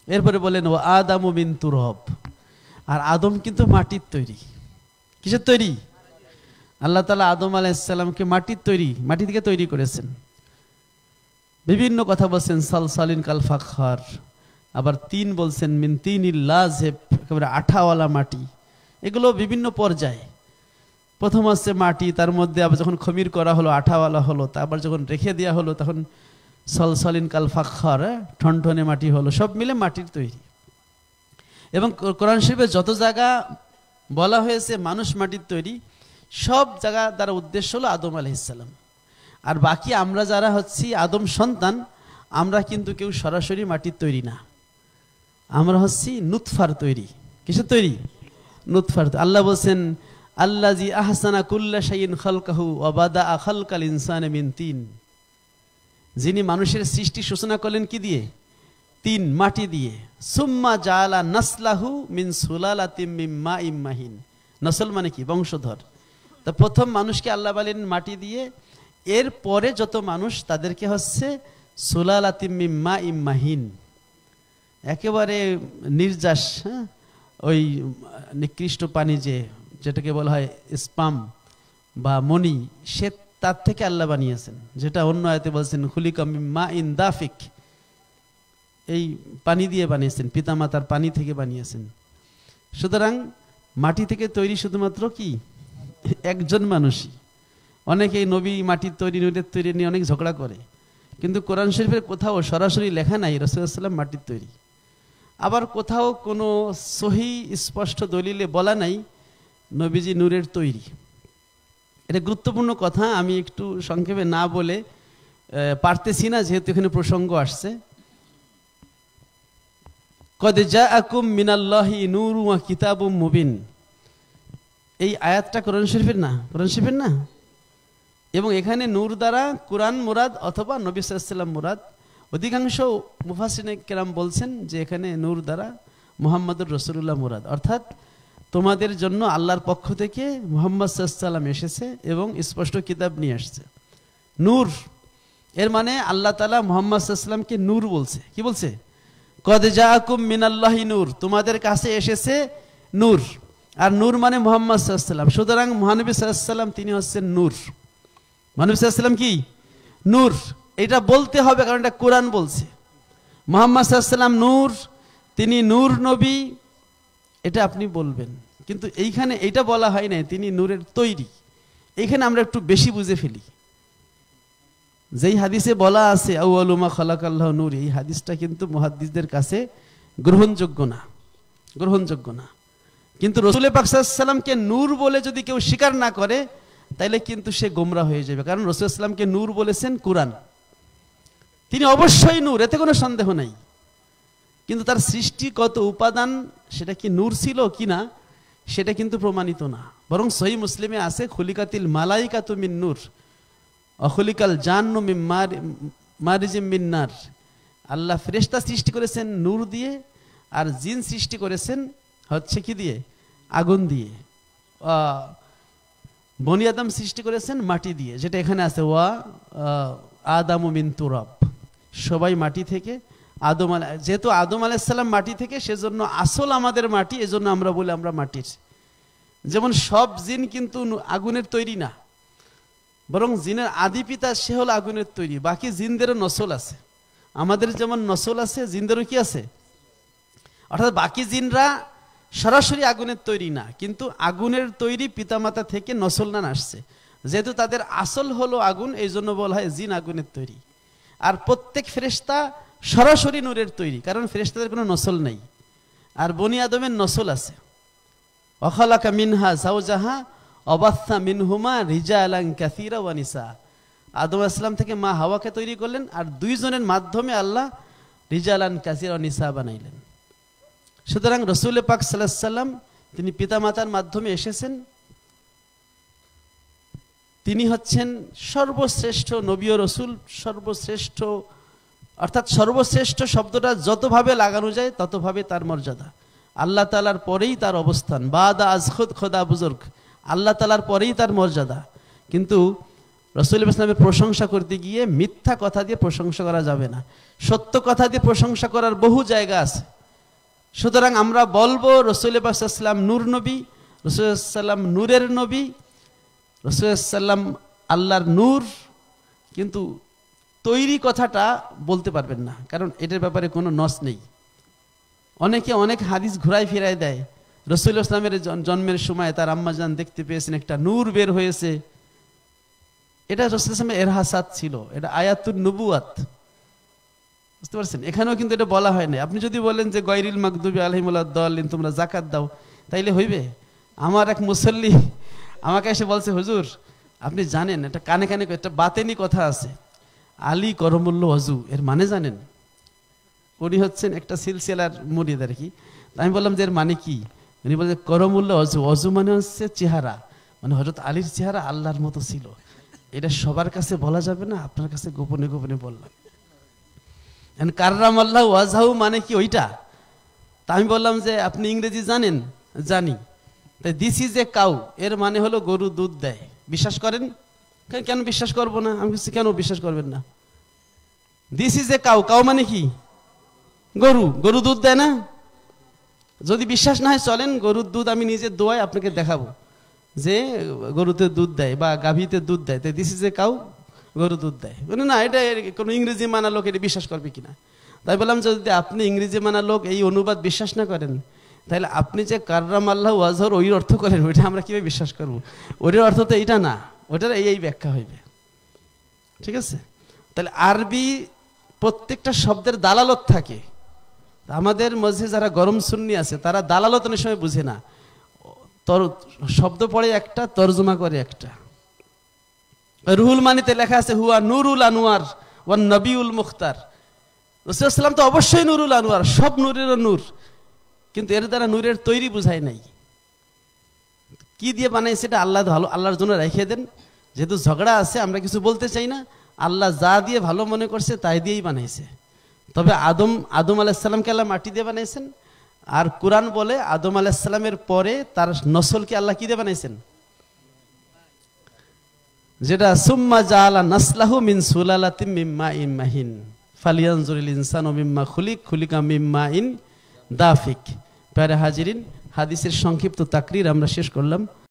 এরপরে বলেন ও আদামু মিন তুরব, আর আদম কিন্তু মাটির তৈরি। কিসের তৈরি? আল্লাহ তাআলা আদম আলাইহিস সালামকে মাটির তৈরি, মাটি থেকে তৈরি করেছেন। বিভিন্ন কথা বলছেন, সালসালিন কাল ফাখর, আবার তিন বলছেন মিন তিনিল লাযিব, একেবারে আঠাওয়ালা মাটি। এগুলো বিভিন্ন পর্যায়ে। প্রথম হচ্ছে মাটি, তার মধ্যে আবার যখন খমির করা হলো আঠাওয়ালা হলো, তারপর যখন রেখে দেওয়া হলো তখন সলসলিন কাল ফাখর, ঠনঠনে মাটি হলো। সব মিলে মাটির তৈরি। এবং কোরআন শরীফে যত জায়গা বলা হয়েছে মানুষ মাটির তৈরি, সব জায়গা দ্বারা উদ্দেশ্য হলো আদম আলাইহিস সালাম। আর বাকি আমরা যারা হচ্ছি আদম সন্তান, আমরা কিন্তু কেউ সরাসরি মাটির তৈরি না, আমরা হচ্ছি নুতফার তৈরি। কিসের তৈরি? নুতফার। আল্লাহ বলছেন আল্লাযী আহসানা কুল্লা শাইইন খালকাহু ওয়া বাদাআ খালকাল ইনসানা মিন তিন, যিনি মানুষের সৃষ্টি সূচনা করলেন কি দিয়ে? তিন, মাটি দিয়ে। সুম্মা জাআলা নাসলাহু মিন সুলালাতিম মিন মাইম মাহিন। নসল মানে কি? বংশধর। তা প্রথম মানুষকে আল্লাহ বলেন মাটি দিয়ে, এর পরে যত মানুষ তাদেরকে হচ্ছে সুলালাতিম মিন মাইম মাহিন, একেবারে নির্যাস, ওই নিকৃষ্ট পানি যেটাকে বলা হয় স্পাম বা মনি, সে তার থেকে আল্লাহ বানিয়েছেন। যেটা অন্য আয়াতে বলছেন খুলিকা মিন মাইন দাফিক, এই পানি দিয়ে বানিয়েছেন, পিতামাতার পানি থেকে বানিয়েছেন। সুতরাং মাটি থেকে তৈরি শুধুমাত্র কি একজন মানুষই। অনেকেই নবী মাটির তৈরি নুরের তৈরি নিয়ে অনেক ঝগড়া করে, কিন্তু কোরআন শরীফের কোথাও সরাসরি লেখা নাই রাসূলুল্লাহ সাল্লাল্লাহু আলাইহি ওয়াসাল্লাম মাটির তৈরি। আবার কোথাও কোনো সহি স্পষ্ট দলিলে বলা নাই নবীজি নূরের তৈরি। এটা গুরুত্বপূর্ণ কথা, আমি একটু সংক্ষেপে না বলে পারতেছি না, যেহেতু এখানে প্রসঙ্গ আসছে। কদ জাআকুম মিনাল্লাহি নূরুন ওয়া কিতাবুম মুবিন, এই আয়াতটা কোরআন শরীফের না? কোরআন শরীফের না? এবং এখানে নূর দ্বারা কোরআন মুরাদ অথবা নবী সাল্লাল্লাহু আলাইহি ওয়াসাল্লাম মুরাদ। অধিকাংশ মুফাসসিরিনে কেরাম বলছেন যে এখানে নূর দ্বারা মুহাম্মদুর রাসূলুল্লাহ মুরাদ, অর্থাৎ তোমাদের জন্য আল্লাহর পক্ষ থেকে মুহাম্মদ সাল্লাল্লাহু আলাইহি ওয়াসাল্লাম এসেছে এবং স্পষ্ট কিতাব নিয়ে আসছে। নূর এর মানে আল্লাহ তাআলা মুহাম্মদ সাল্লাল্লাহু আলাইহি ওয়াসাল্লামকে নূর বলছে। কি বলছে? কদ জাআকুম মিনাল্লাহি নূর, তোমাদের কাছে এসেছে নূর। আর নূর মানে মুহাম্মদ সাল্লাল্লাহু আলাইহি ওয়াসাল্লাম। সুতরাং মহানবী সাল্লাল্লাহু আলাইহি ওয়াসাল্লাম তিনি হচ্ছেন নূর। মহানবী সাল্লাল্লাহু আলাইহি ওয়াসাল্লাম কি? নূর। এটা বলতে হবে, কারণ এটা কোরআন বলছে মুহাম্মদ সাল্লাল্লাহু আলাইহি ওয়াসাল্লাম নূর, তিনি নূর নবী, এটা আপনি বলবেন। কিন্তু এইখানে এইটা বলা হয় না তিনি নূরের তৈরি। এইখানে আমরা একটু বেশি বুঝে ফেলি। যেই হাদিসে বলা আছে আউয়ালু মা খালাকাল্লাহু নূর, এই হাদিসটা কিন্তু মুহাদ্দিসদের কাছে গ্রহণযোগ্য না, গ্রহণযোগ্য না। কিন্তু রাসূল পাক সাল্লাল্লাহু আলাইহি ওয়াসাল্লামকে নূর বলে যদি কেউ স্বীকার না করে, তাইলে কিন্তু সে গোমরা হয়ে যাবে। কারণ রাসূল সাল্লাল্লাহু আলাইহি ওয়াসাল্লামকে নূর বলেছেন কুরআন, তিনি অবশ্যই নূর, এতে কোনো সন্দেহ নাই। কিন্তু তার সৃষ্টিগত উপাদান সেটা কি নূর ছিল কিনা সেটা কিন্তু প্রমাণিত না। বরং সহিহ মুসলিমে আছে খুলিকাতিল মালাইকাতু মিন নূর অখলিকাল জান্নু মিন মারিজিম মিন নার, আল্লাহ ফেরেশতা সৃষ্টি করেছেন নূর দিয়ে, আর জিন সৃষ্টি করেছেন হচ্ছে কি দিয়ে? আগুন দিয়ে। বনি আদম সৃষ্টি করেছেন মাটি দিয়ে, যেটা এখানে আছে ওয়া আদামু মিন তুরাব, সবাই মাটি থেকে। যেহেতু আদম আলাইহিস সালাম মাটি থেকে, সেজন্য আসল আমাদের মাটি, এজন্য আমরা বলি আমরা মাটির। যেমন সব জিন কিন্তু আগুনের তৈরি না, বরং জিনের আদি পিতা সে হলো আগুনের তৈরি। বাকি জিনদেরও নসল আছে, আমাদের যেমন নসল আছে জিনদেরও কি আছে। অর্থাৎ বাকি জিনরা সরাসরি আগুনের তৈরি না, কিন্তু আগুনের তৈরি পিতামাতা থেকে নসল না আসছে। যেহেতু তাদের আসল হলো আগুন, এই জন্য বলা হয় জিন আগুনের তৈরি। আর প্রত্যেক ফেরেশতা সরাসরি নূরের তৈরি, কারণ ফেরেশতাদের কোনো নসল নেই। আর বনি আদমের নসল আছে। ওয়াখালাকা মিনহা যাওজাহা ওয়াবাসসা মিনহুমা রিজালান কাসীরা ওয়া নিসা, আদম আলাইহিস সালাম থেকে মা হাওয়াকে তৈরি করলেন, আর দুইজনের মাধ্যমে আল্লাহ রিজালান কাসীরা ওয়া নিসা বানাইলেন। সুতরাং রাসূল পাক সাল্লাল্লাহু আলাইহি ওয়াসাল্লাম তিনি পিতামাতার মাধ্যমে এসেছেন। তিনি হচ্ছেন সর্বশ্রেষ্ঠ নবী ও রাসূল, সর্বশ্রেষ্ঠ, অর্থাৎ সর্বশ্রেষ্ঠ শব্দটা যতভাবে লাগানো যায় ততভাবে তার মর্যাদা। আল্লাহ তাআলার পরেই তার অবস্থান, বাদা আজ খুদ খোদা বুজুর্গ, আল্লাহ তাআলার পরেই তার মর্যাদা। কিন্তু রাসূল ইসলামের প্রশংসা করতে গিয়ে মিথ্যা কথা দিয়ে প্রশংসা করা যাবে না, সত্য কথা দিয়ে প্রশংসা করার বহু জায়গা আছে। সুতরাং আমরা বলবো রাসূল পাক সাল্লাল্লাহু আলাইহি ওয়াসাল্লাম নূর নবী, রাসূল সাল্লাল্লাহু আলাইহি ওয়াসাল্লাম নূরের নবী, রাসূল সাল্লাল্লাহু আলাইহি ওয়াসাল্লাম আল্লাহর নূর। কিন্তু তৈরি কথাটা বলতে পারবেন না, কারণ এটার ব্যাপারে কোনো নস নেই। অনেকে অনেক হাদিস ঘুরাই ফিরাই দেয়। রাসূল ইসলামের জন্মের সময় তার আম্মাজান দেখতে পেয়েছেন একটা নূর বের হয়েছে, এটা রাসূল ইসলামের এরহাসাত ছিল, এটা আয়াতুন নবুয়াত, বুঝতে পারছেন? এখানেও কিন্তু এটা বলা হয় না। আপনি যদি বলেন যে গায়রিল মাগদুবি আলাইহিম ওয়ালাদ-দাল্লিন, তোমরা যাকাত দাও, তাইলে হইবে? আমার এক মুসল্লি আমাকে এসে বলছে, হুজুর আপনি জানেন, এটা কানে কানে একটা বাতেনি কথা আছে, আলী করমুল্লাহ ওয়াজু, এর মানে জানেন? উনি হচ্ছেন একটা সিলসিলার মুরিদ আর কি। আমি বললাম যে এর মানে কি? উনি বলছে করমুল্লাহ ওয়াজু, ওয়াজু মানে হচ্ছে চেহারা, মানে হযরত আলীর চেহারা আল্লাহর মতো ছিল। এটা সবার কাছে বলা যাবে না, আপনার কাছে গোপনে গোপনে বললাম। কাররামাল্লাহু ওয়াজহাহু মানে কি ওইটা? তা আমি বললাম যে আপনি ইংরেজি জানেন? জানি। তাই দিস ইজ এ কাউ, এর মানে হলো গরু দুধ দেয়, বিশ্বাস করেন? কেন বিশ্বাস করবো না? আমি কেন বিশ্বাস করবেন না? This is a cow, cow মানে কি? গরু, গরু দুধ দেয় না? যদি বিশ্বাস না হয় চলেন, গরুর দুধ আমি নিজে দোয়াই আপনাকে দেখাবো যে গরুতে দুধ দেয় বা গাভীতে দুধ দেয়। তাই দিস ইজ এ কাউ, গরু দুধ দেয়। মানে না, এটা কোনো ইংরেজি মানা লোক এটা বিশ্বাস করবে কিনা? তাই বললাম যদি আপনি ইংরেজি মানা লোক এই অনুবাদ বিশ্বাস না করেন, তাহলে আপনি যে কাররামাল্লাহু ওয়াজহার ওই অর্থ করেন, ওইটা আমরা কিভাবে বিশ্বাস করবো? ওইটার অর্থ তো এইটা না, ওইটার এই ব্যাখ্যা হইবে। ঠিক আছে? তাহলে আরবি প্রত্যেকটা শব্দের দালালত থাকে। আমাদের মধ্যে যারা গরম সুন্নি আছে তারা দালালত অনেক সময় বুঝে না, শব্দ পড়ে একটা, তর্জমা করে একটা। রুহুল মানিতে লেখা আছে হুয়া নুরুল আনোয়ার ওয়ান নবিউল মুখতার। রাসূলুল্লাহ সাল্লাল্লাহু আলাইহি ওয়াসাল্লাম তো অবশ্যই নুরুল আনোয়ার, সব নূরেরও নূর, কিন্তু এর দ্বারা নূরের তৈরি বুঝায় নাই। কি দিয়ে বানাইছে এটা আল্লাহ ভালো, আল্লাহর জন্য রেখে দেন। যেহেতু ঝগড়া আছে আমরা কিছু বলতে চাই না, আল্লাহ যা দিয়ে ভালো মনে করছে তাই দিয়েই বানাইছে। তবে আদম আলাইহিস সালামকে আল্লাহ মাটি দিয়ে বানাইছেন, আর কুরআন বলে আদম আলাইহিস সালামের পরে তার নসলকে আল্লাহ কি দিয়ে বানাইছেন? যেটা সুম্মা জাআলা নাসলাহু মিন সুলালাতিম মিন মাইন মাহিন ফালিয়ানজুরিল ইনসানু মিম্মা খুলিকা মিন মাইন দাফিক। প্যারা হাজিরিন, হাদিসের সংক্ষিপ্ত তাকরির আমরা শেষ করলাম।